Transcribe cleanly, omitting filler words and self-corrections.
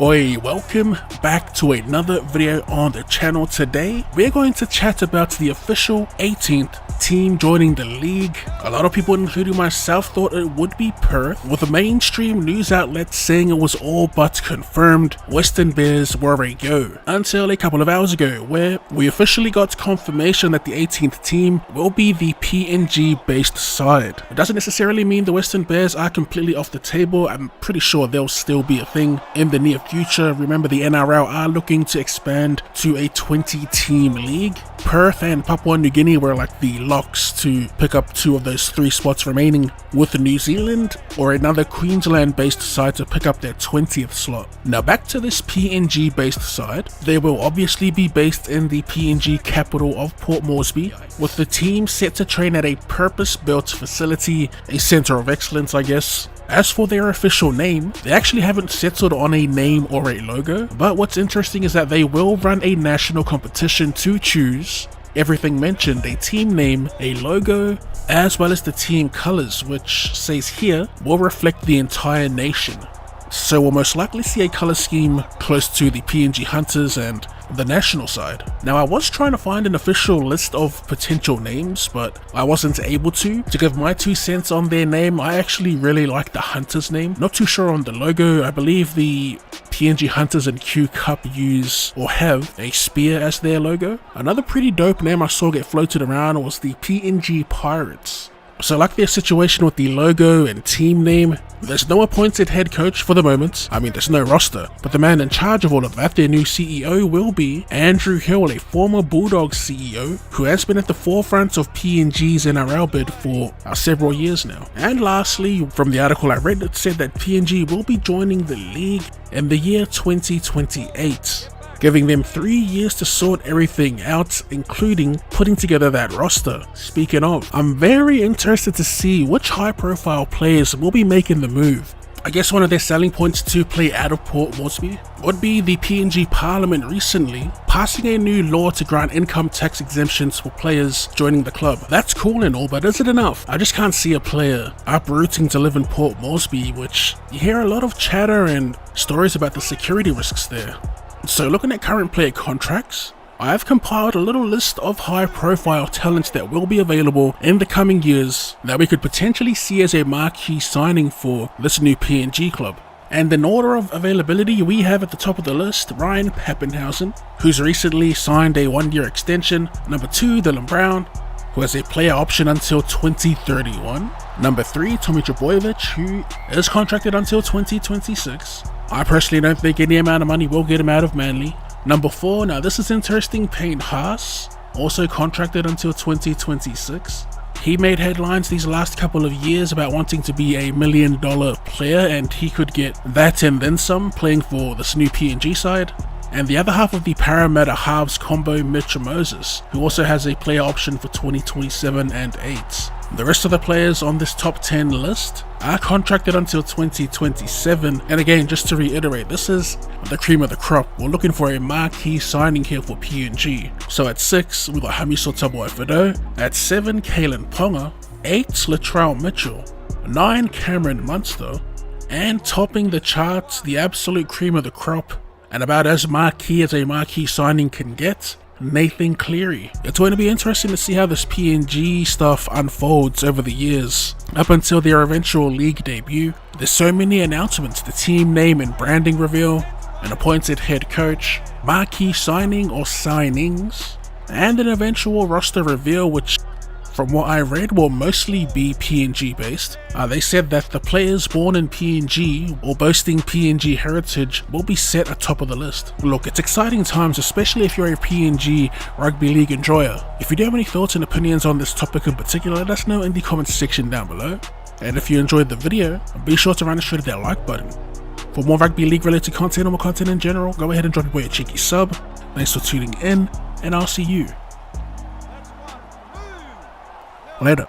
Oi, welcome back to another video on the channel. Today we're going to chat about the official 18th team joining the league. A lot of people, including myself, thought it would be Perth, with the mainstream news outlets saying it was all but confirmed Western Bears were a go, until a couple of hours ago where we officially got confirmation that the 18th team will be the PNG based side. It doesn't necessarily mean the Western Bears are completely off the table. I'm pretty sure they'll still be a thing in the near future. Remember, the NRL are looking to expand to a 20 team league. Perth and Papua New Guinea were like the locks to pick up two of those 3 spots remaining, with New Zealand or another Queensland based side to pick up their 20th slot. Now back to this PNG based side, they will obviously be based in the PNG capital of Port Moresby, with the team set to train at a purpose built facility, a centre of excellence I guess. As for their official name, they actually haven't settled on a name or a logo, but what's interesting is that they will run a national competition to choose everything mentioned: a team name, a logo, as well as the team colours, which says here will reflect the entire nation. So we'll most likely see a colour scheme close to the PNG Hunters and the national side. Now I was trying to find an official list of potential names, but I wasn't able to give my 2 cents on their name. I actually really like the Hunters name. Not too sure on the logo. I believe the PNG Hunters and Q Cup use or have a spear as their logo. Another pretty dope name I saw get floated around was the PNG Pirates. So like their situation with the logo and team name, there's no appointed head coach for the moment. I mean, there's no roster, but the man in charge of all of that, their new CEO, will be Andrew Hill, a former Bulldogs CEO who has been at the forefront of PNG's NRL bid for several years now. And lastly, from the article I read, it said that PNG will be joining the league in the year 2028. Giving them 3 years to sort everything out, including putting together that roster. Speaking of, I'm very interested to see which high profile players will be making the move. I guess one of their selling points to play out of Port Moresby would be the PNG Parliament recently passing a new law to grant income tax exemptions for players joining the club. That's cool and all, but is it enough? I just can't see a player uprooting to live in Port Moresby, which you hear a lot of chatter and stories about the security risks there. So looking at current player contracts, I have compiled a little list of high profile talents that will be available in the coming years that we could potentially see as a marquee signing for this new PNG club. And in order of availability, we have at the top of the list Ryan Pappenhausen, who's recently signed a 1-year extension. Number 2, Dylan Brown, who has a player option until 2031. Number 3, Tommy Trbojevic, who is contracted until 2026. I personally don't think any amount of money will get him out of Manly. Number 4, now this is interesting, Payne Haas, also contracted until 2026. He made headlines these last couple of years about wanting to be a $1 million player, and he could get that and then some playing for this new PNG side. And the other half of the Parramatta halves combo, Mitch Moses, who also has a player option for 2027 and 8. The rest of the players on this top 10 list are contracted until 2027, and again, just to reiterate, this is the cream of the crop. We're looking for a marquee signing here for PNG. So at 6, we got Hamiso Tabuai-Fidow. At 7, Kalen Ponga. 8, Latrell Mitchell. 9, Cameron Munster. And topping the charts, the absolute cream of the crop, and about as marquee as a marquee signing can get, Nathan Cleary. It's going to be interesting to see how this PNG stuff unfolds over the years, up until their eventual league debut. There's so many announcements: the team name and branding reveal, an appointed head coach, marquee signing or signings, and an eventual roster reveal, which from what I read will mostly be PNG based. They said that the players born in PNG or boasting PNG heritage will be set atop of the list. Look, it's exciting times, especially if you're a PNG rugby league enjoyer. If you do have any thoughts and opinions on this topic in particular, let us know in the comments section down below. And if you enjoyed the video, be sure to run and straight that like button. For more rugby league related content or more content in general, go ahead and drop your boy a cheeky sub. Thanks for tuning in, and I'll see you later.